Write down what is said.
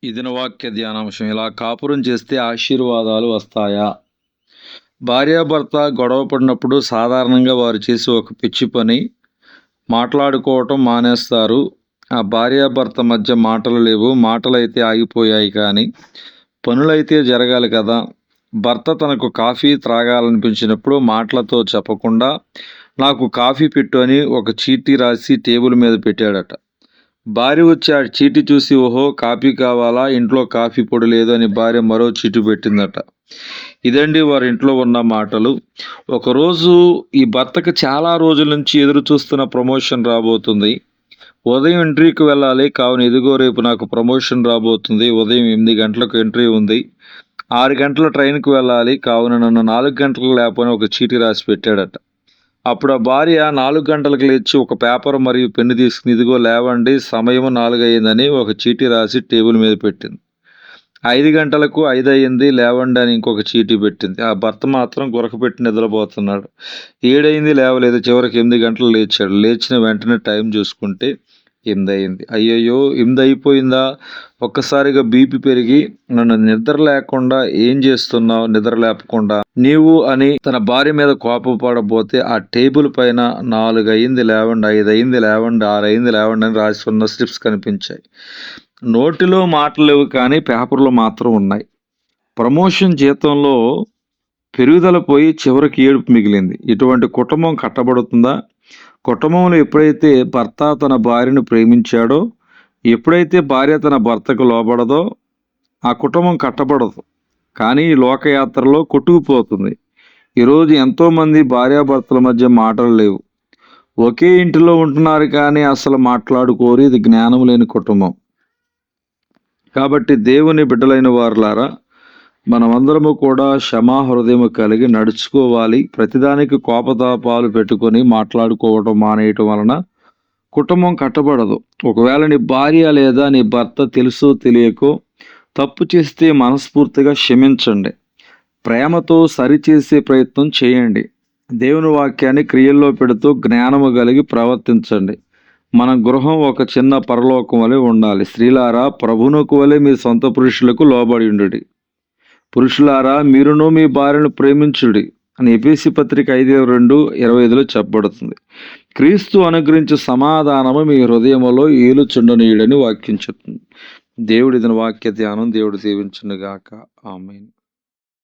ఈ దిన వాక్య ధ్యానాంశం ఇలా కాపురం చేస్తే ఆశీర్వాదాలు వస్తాయా? భార్యాభర్త గొడవ పడినప్పుడు సాధారణంగా వారు చేసే ఒక పిచ్చి పని మాట్లాడుకోవటం మానేస్తారు. ఆ భార్యాభర్త మధ్య మాటలు లేవు, మాటలైతే ఆగిపోయాయి, కానీ పనులైతే జరగాలి కదా. భర్త తనకు కాఫీ త్రాగాలనిపించినప్పుడు మాటలతో చెప్పకుండా నాకు కాఫీ పెట్టు అని ఒక చీటీ రాసి టేబుల్ మీద పెట్టాడట. భార్య వచ్చి ఆ చీటీ చూసి, ఓహో కాఫీ కావాలా, ఇంట్లో కాఫీ పొడి లేదు అని భార్య మరో చీటీ పెట్టిందట. ఇదండి వారి ఇంట్లో ఉన్న మాటలు. ఒకరోజు ఈ భర్తకు చాలా రోజుల నుంచి ఎదురు చూస్తున్న ప్రమోషన్ రాబోతుంది. ఉదయం ఇంటర్వ్యూకి వెళ్ళాలి, కావున ఇదిగో రేపు నాకు ప్రమోషన్ రాబోతుంది. ఉదయం 8 గంటలకు ఇంటర్వ్యూ ఉంది, 6 గంటల ట్రైన్కి వెళ్ళాలి, కావున నన్ను 4 గంటలకు లేపని ఒక చీటీ రాసి పెట్టాడట. అప్పుడు ఆ భార్య 4 గంటలకు లేచి ఒక పేపర్ మరియు పెన్ను తీసుకుని, ఇదిగో లేవండి, సమయం 4 అయ్యిందని ఒక చీటీ రాసి టేబుల్ మీద పెట్టింది. 5 గంటలకు 5 అయ్యింది, లేవండి అని ఇంకొక చీటీ పెట్టింది. ఆ భర్త మాత్రం గురకపెట్టి నిద్రపోతున్నాడు. 7 అయింది, లేవలేదు. చివరికి 8 గంటలు లేచాడు. లేచిన వెంటనే టైం చూసుకుంటే 8 అయింది. అయ్యయ్యో, 8 అయిపోయిందా? ఒక్కసారిగా బీపీ పెరిగి, నన్ను నిద్ర లేకుండా ఏం చేస్తున్నావు, నిద్ర లేపకుండా నీవు అని తన భార్య మీద కోపపడబోతే ఆ టేబుల్ పైన 4 అయింది లేవండి, 5 అయింది లేవండి, 6 అయింది లేవండి అని రాసి ఉన్న స్లిప్స్ కనిపించాయి. నోటిలో మాటలు లేవు, కానీ పేపర్లో మాత్రం ఉన్నాయి. ప్రమోషన్ జీతంలో పెరుగుదల పోయి చివరికి ఏడుపు మిగిలింది. ఇటువంటి కుటుంబం కట్టబడుతుందా? కుటుంబంలో ఎప్పుడైతే భర్త తన భార్యను ప్రేమించాడో, ఎప్పుడైతే భార్య తన భర్తకు లోబడదో, ఆ కుటుంబం కట్టబడదు, కానీ ఈ లోకయాత్రలో కొట్టుకుపోతుంది. ఈరోజు ఎంతోమంది భార్యాభర్తల మధ్య మాటలు లేవు, ఒకే ఇంటిలో ఉంటున్నారు, కానీ అసలు మాట్లాడుకోరు. ఇది జ్ఞానం లేని కుటుంబం. కాబట్టి దేవుని బిడ్డలైన వారులారా, మనమందరము కూడా క్షమా హృదయము కలిగి నడుచుకోవాలి. ప్రతిదానికి కోపతాపాలు పెట్టుకొని మాట్లాడుకోవటం మానేయటం వలన కుటుంబం కట్టబడదు. ఒకవేళ నీ భార్య లేదా నీ భర్త తెలుసో తెలియకో తప్పు చేస్తే మనస్ఫూర్తిగా క్షమించండి. ప్రేమతో సరిచేసే ప్రయత్నం చేయండి. దేవుని వాక్యాన్ని క్రియల్లో పెడుతూ జ్ఞానము కలిగి ప్రవర్తించండి. మన గృహం ఒక చిన్న పరలోకం వలె ఉండాలి. స్త్రీలారా, ప్రభువునకు వలె మీ సొంత పురుషులకు లోబడి ఉండుడి. పురుషులారా, మీరును మీ భార్యను ప్రేమించుడి అని ఎఫెసీ పత్రిక 5:2-25 చెప్పబడుతుంది. క్రీస్తు అనుగ్రహించే సమాధానము మీ హృదయములో ఏలుచుండనీయుడని వాక్యం చెప్తుంది. దేవుడి దిన వాక్య ధ్యానం దేవుడు దీవించునుగాక. ఆమేన్.